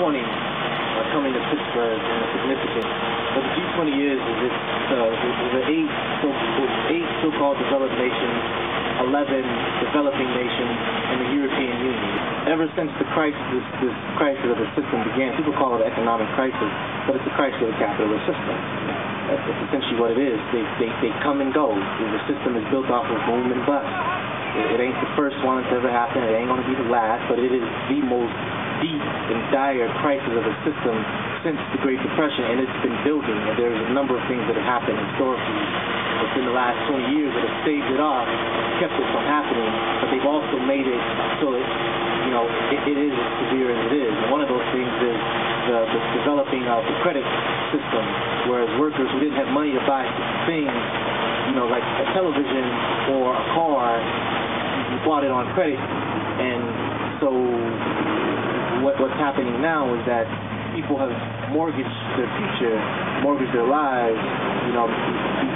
G20 coming to Pittsburgh and the significance. What the G20 is the eight so-called developed nations, 11 developing nations, and the European Union. Ever since the crisis, this crisis of the system began, people call it an economic crisis, but it's a crisis of the capitalist system. That's essentially what it is. They come and go. The system is built off of boom and bust. It ain't the first one that's ever happened. It ain't going to be the last, but it is the most deep and dire crisis of the system since the Great Depression, and it's been building, and there's a number of things that have happened historically within the last 20 years that have staved it off, kept it from happening, but they've also made it so it is as severe as it is. And one of those things is the developing of the credit system, whereas workers who didn't have money to buy things, like a television or a car, you bought it on credit, and so what's happening now is that people have mortgaged their future, mortgaged their lives. You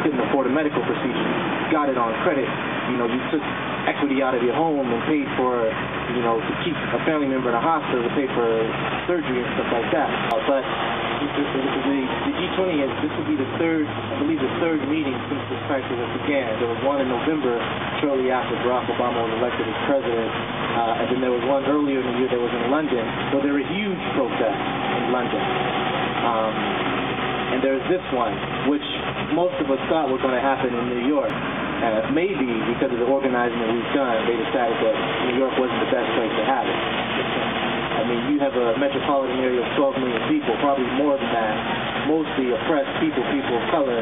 couldn't afford a medical procedure, you got it on credit. You took equity out of your home and paid for, to keep a family member in a hospital, to pay for surgery and stuff like that. But the G20 this will be the third meeting since this crisis began. There was one in November, shortly after Barack Obama was elected as president, and then there was one earlier in the year that was in London. So there were huge protests in London. And there's this one, which most of us thought was going to happen in New York. Maybe because of the organizing that we've done, they decided that New York wasn't the best place to have it. I mean, you have a metropolitan area of 12 million people, probably more than that, mostly oppressed people of color.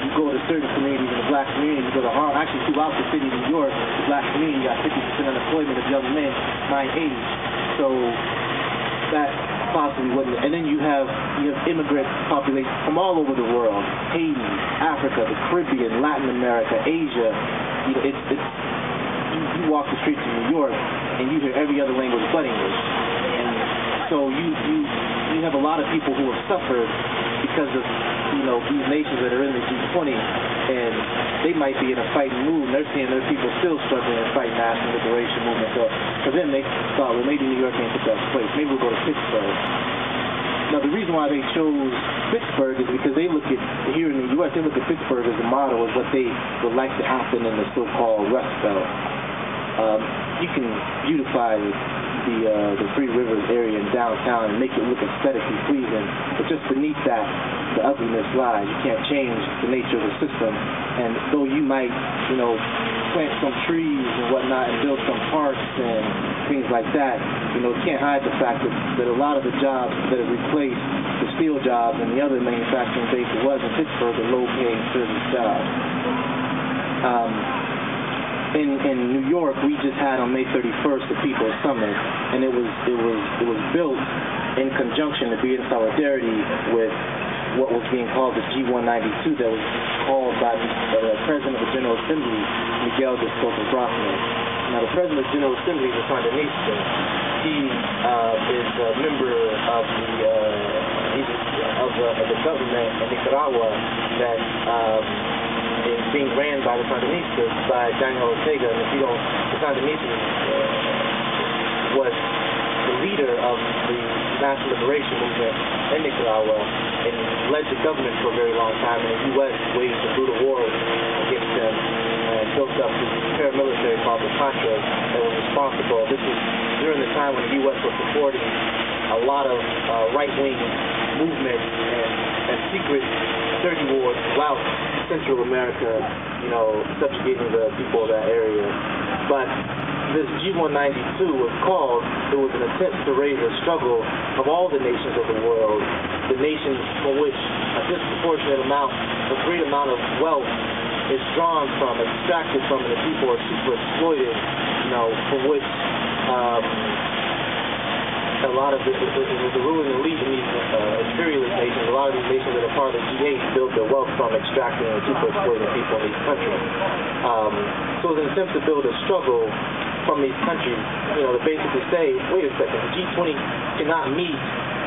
You go to certain communities in the black community, you go to Harlem, actually throughout the city of New York, the black community got 50% unemployment of young men my age. So that possibly wasn't. And then you have immigrant populations from all over the world: Haiti, Africa, the Caribbean, Latin America, Asia. You walk the streets of New York and you hear every other language but English. And so you have a lot of people who have suffered because of these nations that are in the G20, and they might be in a fighting mood, and they're seeing their people still struggling and fighting national liberation movement. So for them, they thought, well, maybe New York ain't the best place. Maybe we'll go to Pittsburgh. Now, the reason why they chose Pittsburgh is because they look at, here in the U.S., they look at Pittsburgh as a model of what they would like to happen in the so-called Rust Belt. You can beautify the Three Rivers area in downtown and make it look aesthetically pleasing, but just beneath that, the ugliness lies. You can't change the nature of the system, and though you might, plant some trees and whatnot and build some parks and things like that, it can't hide the fact that a lot of the jobs that have replaced the steel jobs and the other manufacturing base it was in Pittsburgh are low-paying service jobs. In New York, we just had on May 31st the People's Summit, and it was built in conjunction to be in solidarity with what was being called the G192, that was called by the President of the General Assembly, Miguel de Soto-Brockman. Now, the President of the General Assembly is a Sandinista. He is a member of the government in Nicaragua that is being ran by the Sandinistas, by Daniel Ortega. And the Sandinistas was the leader of the national liberation movement in Nicaragua and led the government for a very long time, and the U.S. waged a brutal war against them and built up this paramilitary called the Contras that was responsible. This was during the time when the U.S. was supporting a lot of right-wing movements and secret dirty wars throughout Central America, subjugating the people of that area. But this G192 was called, it was an attempt to raise a struggle of all the nations of the world, the nations from which a disproportionate amount, a great amount of wealth is drawn from, extracted from, and the people are super exploited, from which a lot of the ruling elite in these imperialist nations, a lot of these nations that are part of the G8 build their wealth from extracting and super exploiting people in these countries. So it's an attempt to build a struggle from these countries, to basically say, wait a second, the G20 cannot meet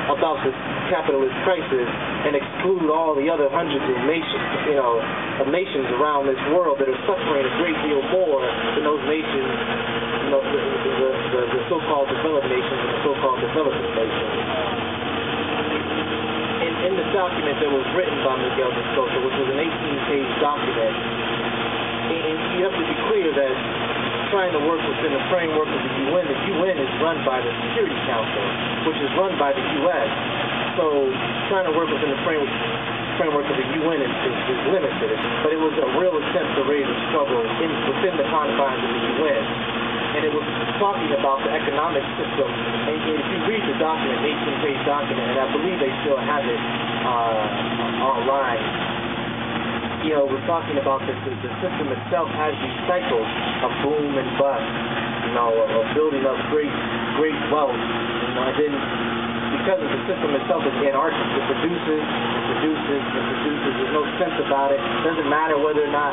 about this capitalist crisis and exclude all the other hundreds of nations around this world that are suffering a great deal more than those nations, the so-called developed nations and the so-called so-called developing nations. In the document that was written by Miguel de Sosa, which was an 18-page document, and you have to be clear that trying to work within the framework of the UN is run by the Security Council, which is run by the U.S. So trying to work within the framework of the UN is limited. But it was a real attempt to raise a struggle within the confines of the UN. And it was talking about the economic system. And if you read the document, 18-page document, and I believe they still have it online, you know, we're talking about the system itself has these cycles of boom and bust, you know, of building up great wealth, you know, and then because of the system itself is anarchic, it produces. There's no sense about it. It doesn't matter whether or not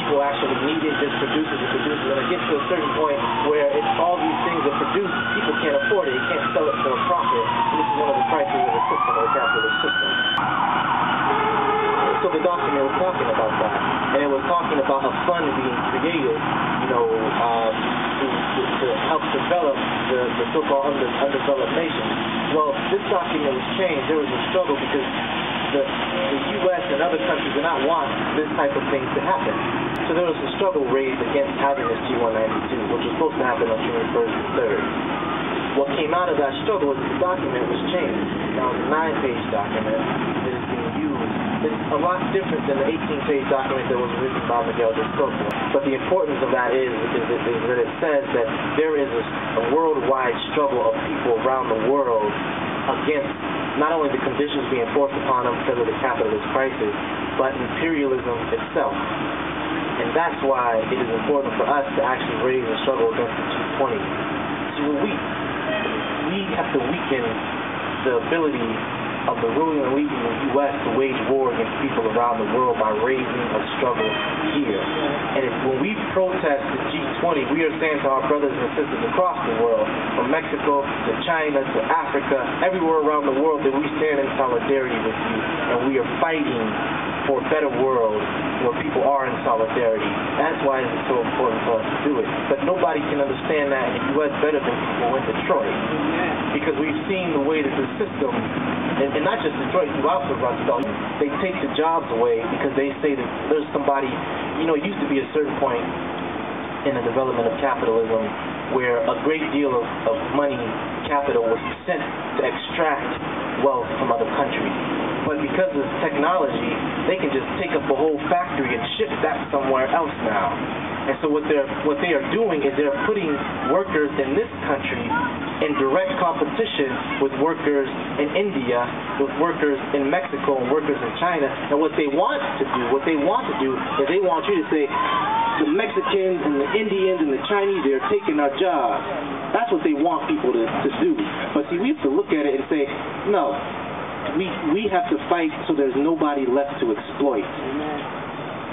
people actually need it, just produces. And it gets to a certain point where all these things are produced, people can't afford it, they can't sell it for a profit. And this is one of the crises of the system, of the capitalist system. So the document was talking about that, and it was talking about a fund being created, you know, to help develop the so-called undeveloped nations. Well, this document was changed. There was a struggle because the U.S. and other countries do not want this type of thing to happen. So there was a struggle raised against having this G192, which was supposed to happen on June 1st and 3rd. What came out of that struggle is the document was changed. Now it's a 9-page document that is being used. It's a lot different than the 18-page document that was written by Miguel de Sosa. But the importance of that is that it says that there is a worldwide struggle of people around the world against not only the conditions being forced upon them because of the capitalist crisis, but imperialism itself. And that's why it is important for us to actually raise a struggle against the G20. See, we have to weaken the ability of the ruling elite in the U.S. to wage war against people around the world by raising a struggle here. And when we protest the G20, we are saying to our brothers and sisters across the world, from Mexico to China to Africa, everywhere around the world, that we stand in solidarity with you, and we are fighting for a better world where people are in solidarity. That's why it's so important for us to do it. But nobody can understand that in the U.S. better than people in Detroit. Because we've seen the way that the system, and not just Detroit, throughout the Rust Belt, they take the jobs away because they say that there's somebody, you know, it used to be a certain point in the development of capitalism where a great deal of money, capital, was sent to extract wealth from other countries. But because of technology, they can just take up a whole factory and ship that somewhere else now. And so what they are doing is they're putting workers in this country in direct competition with workers in India, with workers in Mexico, and workers in China. And what they want to do is they want you to say, the Mexicans and the Indians and the Chinese, they're taking our jobs. That's what they want people to do. But see, we have to look at it and say, no, we have to fight so there's nobody left to exploit.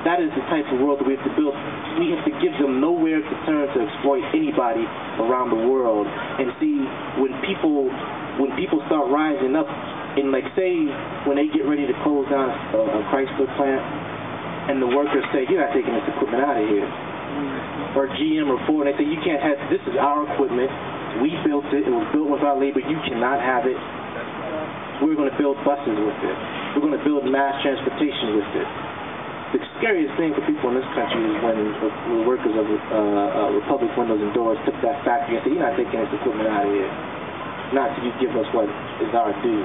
That is the type of world that we have to build. We have to give them nowhere to turn to exploit anybody around the world. And see, when people start rising up, and like say when they get ready to close down a Chrysler plant, and the workers say, you're not taking this equipment out of here, or GM or Ford, and they say, you can't have this. Is our equipment. We built it. It was built with our labor. You cannot have it. We're going to build buses with it. We're going to build mass transportation with it. The scariest thing for people in this country is when the workers of Republic Windows and Doors took that factory and said, you're not taking this equipment out of here. Not till you give us what is our due.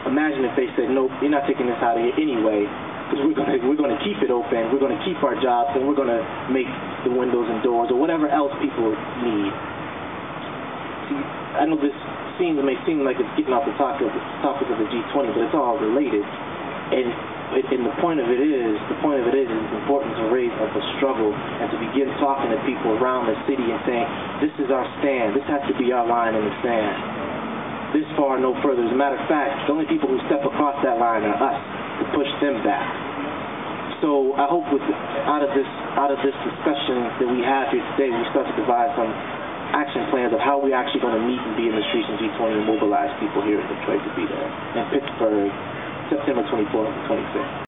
Imagine if they said, no, you're not taking this out of here anyway, because we're going to keep it open, we're going to keep our jobs, and we're going to make the windows and doors or whatever else people need. See, I know this may seem like it's getting off the topic of the G20, but it's all related. And the point of it is it's important to raise up a struggle and to begin talking to people around the city and saying, this is our stand. This has to be our line in the sand. This far, no further. As a matter of fact, the only people who step across that line are us to push them back. So I hope out of this discussion that we have here today, we start to devise some action plans of how we're actually going to meet and be in the streets in G20 and mobilize people here in Detroit to be there. In Pittsburgh, September 24th and 26th.